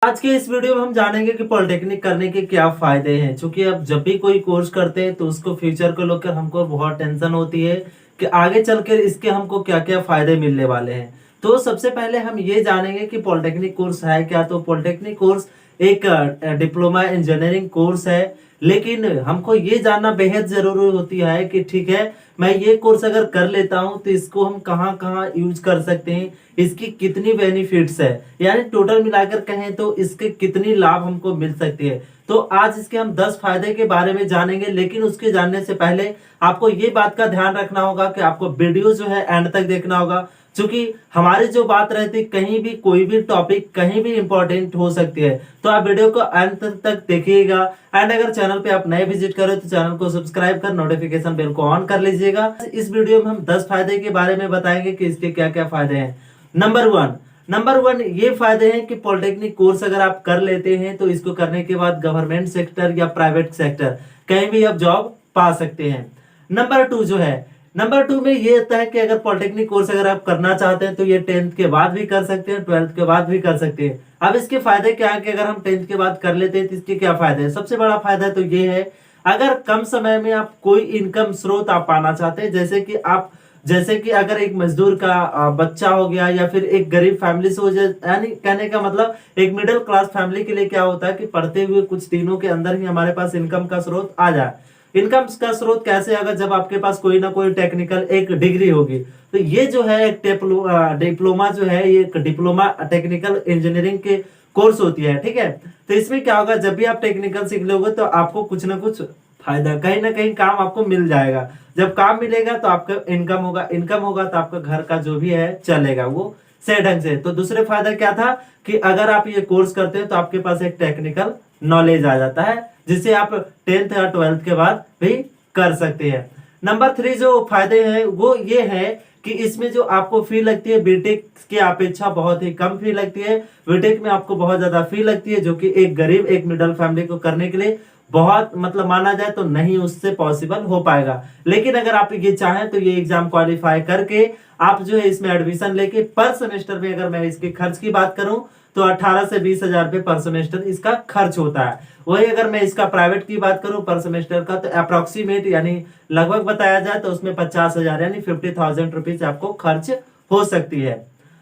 आज के इस वीडियो में हम जानेंगे कि पॉलिटेक्निक करने के क्या फायदे हैं। क्योंकि अब जब भी कोई कोर्स करते हैं तो उसको फ्यूचर को लेकर हमको बहुत टेंशन होती है कि आगे चलकर इसके हमको क्या क्या फायदे मिलने वाले हैं। तो सबसे पहले हम ये जानेंगे कि पॉलिटेक्निक कोर्स है क्या। तो पॉलिटेक्निक कोर्स एक डिप्लोमा इंजीनियरिंग कोर्स है, लेकिन हमको ये जानना बेहद जरूरी होती है कि ठीक है, मैं ये कोर्स अगर कर लेता हूं तो इसको हम कहां कहां यूज कर सकते हैं, इसकी कितनी बेनिफिट्स है, यानी टोटल मिलाकर कहें तो इसके कितनी लाभ हमको मिल सकती है। तो आज इसके हम 10 फायदे के बारे में जानेंगे, लेकिन उसके जानने से पहले आपको ये बात का ध्यान रखना होगा कि आपको वीडियो जो है एंड तक देखना होगा। क्योंकि हमारी जो बात रहती कहीं भी कोई भी टॉपिक कहीं भी इंपॉर्टेंट हो सकती है, तो आप वीडियो को अंत तक देखिएगा। एंड अगर चैनल पे आप नए विजिट करें तो चैनल को सब्सक्राइब कर नोटिफिकेशन बेल को ऑन कर लीजिएगा। इस वीडियो में हम 10 फायदे के बारे में बताएंगे कि इसके क्या क्या फायदे हैं। नंबर वन ये फायदे हैं कि पॉलिटेक्निक कोर्स अगर आप कर लेते हैं तो इसको करने के बाद गवर्नमेंट सेक्टर या प्राइवेट सेक्टर कहीं भी आप जॉब पा सकते हैं। नंबर टू में ये होता है कि अगर पॉलिटेक्निक कोर्स अगर आप करना चाहते हैं तो ये 10th के बाद भी कर सकते हैं, 12th के बाद भी कर सकते हैं। अब इसके फायदे क्या है कि अगर हम 10th के बाद कर लेते हैं तो इसके क्या फायदे हैं। सबसे बड़ा फायदा तो ये है, अगर कम समय में आप कोई इनकम स्रोत आप पाना चाहते हैं, जैसे कि अगर एक मजदूर का बच्चा हो गया या फिर एक गरीब फैमिली से हो जाए, यानी कहने का मतलब एक मिडिल क्लास फैमिली के लिए क्या होता है कि पढ़ते हुए कुछ दिनों के अंदर ही हमारे पास इनकम का स्रोत आ जाए। इनकम का स्रोत कैसे आएगा, जब आपके पास कोई ना कोई टेक्निकल एक डिग्री होगी। तो ये जो है एक डिप्लोमा जो है, ये एक डिप्लोमा टेक्निकल इंजीनियरिंग के कोर्स होती है, ठीक है। तो इसमें क्या होगा, जब भी आप टेक्निकल सीख लोगे तो आपको कुछ ना कुछ फायदा, कहीं ना कहीं काम आपको मिल जाएगा। जब काम मिलेगा तो आपका इनकम होगा तो आपका घर का जो भी है चलेगा वो सही ढंग से। तो दूसरे फायदा क्या था कि अगर आप ये कोर्स करते हैं तो आपके पास एक टेक्निकल नॉलेज आ जाता है, जिसे आप 10th या 12th के बाद भी कर सकते हैं। नंबर 3 जो फायदे हैं वो ये है कि इसमें जो आपको फी लगती है बीटेक की अपेक्षा बहुत ही कम फी लगती है। बीटेक में आपको बहुत ज्यादा फी लगती है, जो कि एक गरीब एक मिडिल फैमिली को करने के लिए बहुत मतलब माना जाए तो नहीं उससे पॉसिबल हो पाएगा। लेकिन अगर आप ये चाहें तो ये एग्जाम क्वालिफाई करके आप जो है इसमें एडमिशन लेके पर सेमेस्टर में, अगर मैं इसके खर्च की बात करूं तो 18 से 20 हजार रुपए पर सेमेस्टर इसका खर्च होता है। वही अगर मैं इसका प्राइवेट की बात करूं पर सेमेस्टर का, तो अप्रोक्सीमेट यानी लगभग बताया जाए तो उसमें 50 हजार यानी 50,000 रुपीज आपको खर्च हो सकती है।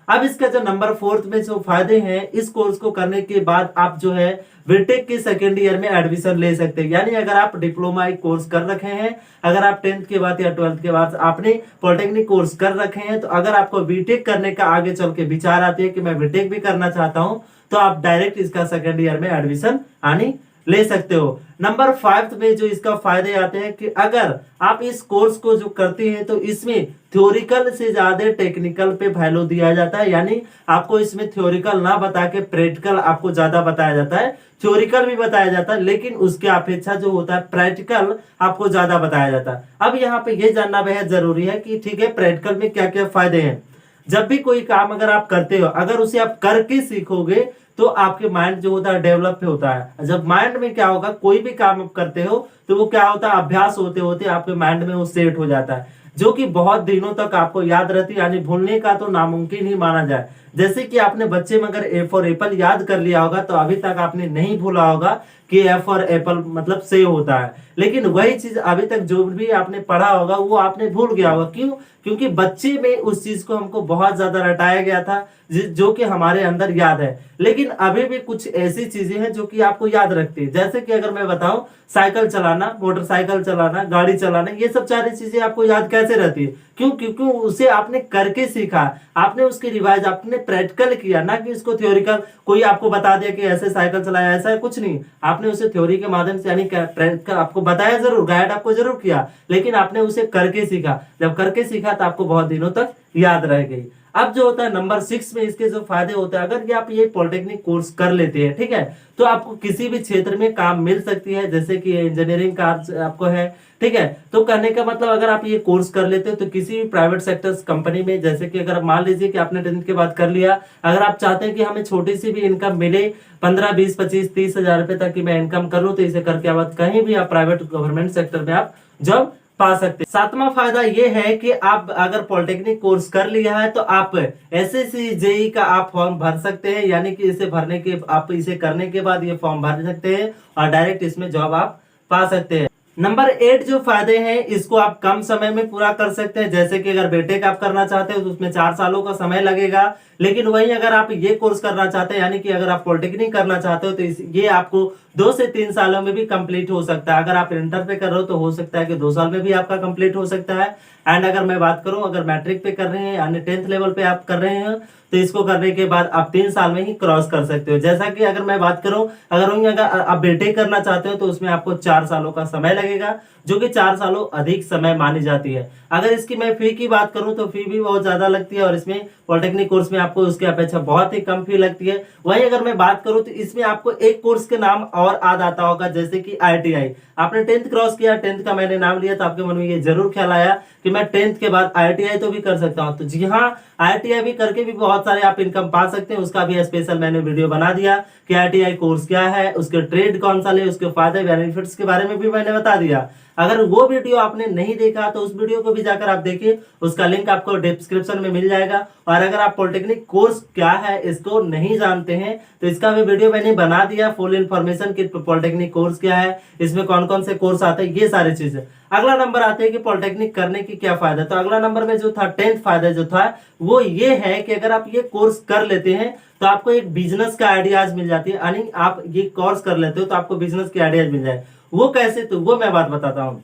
अब इसका जो नंबर 4 में जो फायदे हैं, इस कोर्स को करने के बाद आप जो है बीटेक के सेकेंड ईयर में एडमिशन ले सकते हैं। यानी अगर आप डिप्लोमा एक कोर्स कर रखे हैं, अगर आप 10th के बाद या 12th के बाद आपने पॉलिटेक्निक कोर्स कर रखे हैं, तो अगर आपको बीटेक करने का आगे चल के विचार आती है कि मैं बीटेक भी करना चाहता हूं, तो आप डायरेक्ट इसका सेकेंड ईयर में एडमिशन ले सकते हो। नंबर 5 में जो इसका फायदे आते हैं कि अगर आप इस कोर्स को जो करते हैं तो इसमें थ्योरिकल से ज्यादा टेक्निकल पे वैल्यू दिया जाता है। यानी आपको इसमें थ्योरिकल ना बता के प्रैक्टिकल आपको ज्यादा बताया जाता है। थ्योरिकल भी बताया जाता है, लेकिन उसके अपेक्षा जो होता है प्रैक्टिकल आपको ज्यादा बताया जाता है। अब यहाँ पे ये जानना बेहद जरूरी है कि ठीक है, प्रैक्टिकल में क्या क्या फायदे हैं। जब भी कोई काम अगर आप करते हो, अगर उसे आप करके सीखोगे तो आपके माइंड जो होता है डेवलप होता है। जब माइंड में क्या होगा, कोई भी काम आप करते हो तो वो क्या होता है, अभ्यास होते होते आपके माइंड में वो सेट हो जाता है, जो कि बहुत दिनों तक आपको याद रहती है। यानी भूलने का तो नामुमकिन ही माना जाए। जैसे कि आपने बच्चे में अगर ए फॉर एप्पल याद कर लिया होगा तो अभी तक आपने नहीं भूला होगा कि ए फॉर एप्पल मतलब से होता है। लेकिन वही चीज अभी तक जो भी आपने पढ़ा होगा वो आपने भूल गया होगा। क्यों? क्योंकि बच्चे में उस चीज को हमको बहुत ज्यादा रटाया गया था, जो कि हमारे अंदर याद है। लेकिन अभी भी कुछ ऐसी चीजें हैं जो कि आपको याद रखती है। जैसे कि अगर मैं बताऊं, साइकिल चलाना, मोटरसाइकिल चलाना, गाड़ी चलाना, ये सब सारी चीजें आपको याद कैसे रहती है? क्यों? क्योंकि उसे आपने करके सीखा, आपने उसकी रिवाइज, आपने प्रैक्टिकल किया, ना कि इसको थ्योरिकल कोई आपको बता दिया कि ऐसे साइकिल चलाया, ऐसा है कुछ नहीं। आपने उसे थ्योरी के माध्यम से यानी प्रैक्टिकल आपको बताया जरूर, गाइड आपको जरूर किया, लेकिन आपने उसे करके सीखा। जब करके सीखा तो आपको बहुत दिनों तक याद रह गई। अब जो होता है नंबर 6 में इसके जो फायदे होते हैं, अगर ये आप ये पॉलिटेक्निक कोर्स कर लेते हैं, ठीक है, तो आपको किसी भी क्षेत्र में काम मिल सकती है। जैसे कि इंजीनियरिंग का आपको है, ठीक है, तो कहने का मतलब अगर आप ये कोर्स कर लेते हो तो किसी भी प्राइवेट सेक्टर कंपनी में, जैसे कि अगर मान लीजिए कि आपने 10th के बाद कर लिया, अगर आप चाहते हैं कि हमें छोटी सी भी इनकम मिले 15, 20, 25, 30 हजार रुपए तक की मैं इनकम करूं, तो इसे करके आप कहीं भी आप प्राइवेट गवर्नमेंट सेक्टर में आप जॉब पा सकते हैं। सातवां फायदा ये है कि आप अगर पॉलिटेक्निक कोर्स कर लिया है तो आप एसएससी जेई का आप फॉर्म भर सकते हैं, यानी कि इसे भरने के आप इसे करने के बाद ये फॉर्म भर सकते हैं और डायरेक्ट इसमें जॉब आप पा सकते हैं। नंबर 8 जो फायदे हैं इसको आप कम समय में पूरा कर सकते हैं। जैसे कि अगर बीटेक आप करना चाहते हो तो उसमें 4 सालों का समय लगेगा, लेकिन वहीं अगर आप ये कोर्स करना चाहते हैं यानी कि अगर आप पॉलिटेक्निक करना चाहते हो तो ये आपको 2 से 3 सालों में भी कंप्लीट हो सकता है। अगर आप इंटर पे कर रहे हो तो हो सकता है कि 2 साल में भी आपका कंप्लीट हो सकता है। एंड अगर मैं बात करूं अगर मैट्रिक पे कर रहे हैं यानी 10th लेवल पे आप कर रहे हैं तो इसको करने के बाद आप 3 साल में ही क्रॉस कर सकते हो। जैसा कि अगर मैं बात करूं अगर आप बीटेक करना चाहते हो तो उसमें आपको 4 सालों का समय लगेगा, जो कि 4 सालों अधिक समय मानी जाती है। अगर इसकी मैं फी की बात करूं तो फी भी बहुत ज्यादा लगती है और इसमें पॉलिटेक्निक कोर्स में आपको उसकी अपेक्षा बहुत ही कम फी लगती है। वहीं अगर मैं बात करूं तो इसमें आपको एक कोर्स के नाम और याद आता होगा, जैसे कि IITI। आपने 10th क्रॉस किया, 10th का मैंने नाम लिया तो आपके मन में ये जरूर ख्याल आया कि मैं 10th के बाद IITI तो भी कर सकता हूं। तो जी हाँ, IITI भी करके भी बहुत सारे आप इनकम पा सकते हैं। उसका भी स्पेशल मैंने वीडियो बना दिया कि IITI कोर्स क्या है, उसके ट्रेड कौन सा ले, उसके फायदे बेनिफिट्स के बारे में भी मैंने बता दिया। अगर वो वीडियो आपने नहीं देखा तो उस वीडियो को भी जाकर आप देखिए, उसका लिंक आपको डिस्क्रिप्शन में मिल जाएगा। और अगर आप पॉलिटेक्निक कोर्स क्या है इसको नहीं जानते हैं तो इसका भी वीडियो मैंने बना दिया, फुल इन्फॉर्मेशन कि पॉलिटेक्निक कोर्स क्या है, इसमें कौन कौन से कोर्स आते हैं, ये सारी चीजें। अगला नंबर आते हैं कि पॉलिटेक्निक करने की क्या फायदा। तो अगला नंबर में जो था 10th फायदा जो था वो ये है कि अगर आप ये कोर्स कर लेते हैं तो आपको एक बिजनेस का आइडियाज मिल जाती है, यानी आप ये कोर्स कर लेते हो तो आपको बिजनेस के आइडियाज मिल जाए। वो कैसे, तो वो मैं बात बताता हूँ।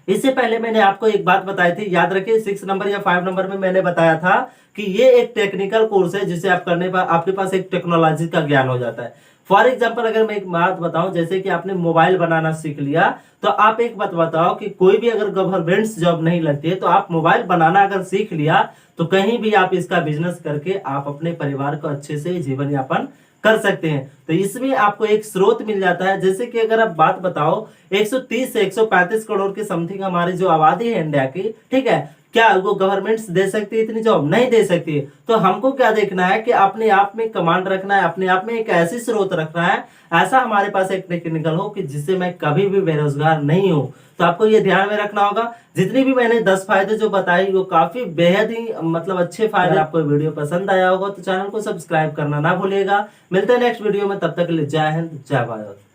इससे पहले मैंने आपको एक बात बताई थी, याद रखिए 6 नंबर या 5 नंबर में मैंने बताया था कि ये एक टेक्निकल कोर्स है जिसे आप करने पर आपके पास एक टेक्नोलॉजी का ज्ञान हो जाता है। फॉर एग्जाम्पल अगर मैं एक बात बताऊं, जैसे कि आपने मोबाइल बनाना सीख लिया तो आप एक बात बताओ कि कोई भी अगर गवर्नमेंट जॉब नहीं लगती है तो आप मोबाइल बनाना अगर सीख लिया तो कहीं भी आप इसका बिजनेस करके आप अपने परिवार को अच्छे से जीवन यापन कर सकते हैं। तो इसमें आपको एक स्रोत मिल जाता है। जैसे कि अगर आप बात बताओ 130 से 135 करोड़ की समथिंग हमारी जो आबादी है इंडिया की, ठीक है, क्या वो गवर्नमेंट दे सकती है इतनी जॉब? नहीं दे सकती है। तो हमको क्या देखना है कि अपने आप में कमांड रखना है, अपने आप में एक ऐसी स्रोत रखना है, ऐसा हमारे पास एक टेक्निकल हो कि जिससे मैं कभी भी बेरोजगार नहीं हूं। तो आपको ये ध्यान में रखना होगा। जितनी भी मैंने 10 फायदे जो बताई वो काफी बेहद ही मतलब अच्छे फायदे। आपको वीडियो पसंद आया होगा तो चैनल को सब्सक्राइब करना ना भूलिएगा। मिलते हैं नेक्स्ट वीडियो में, तब तक के लिए जय हिंद जय भारत।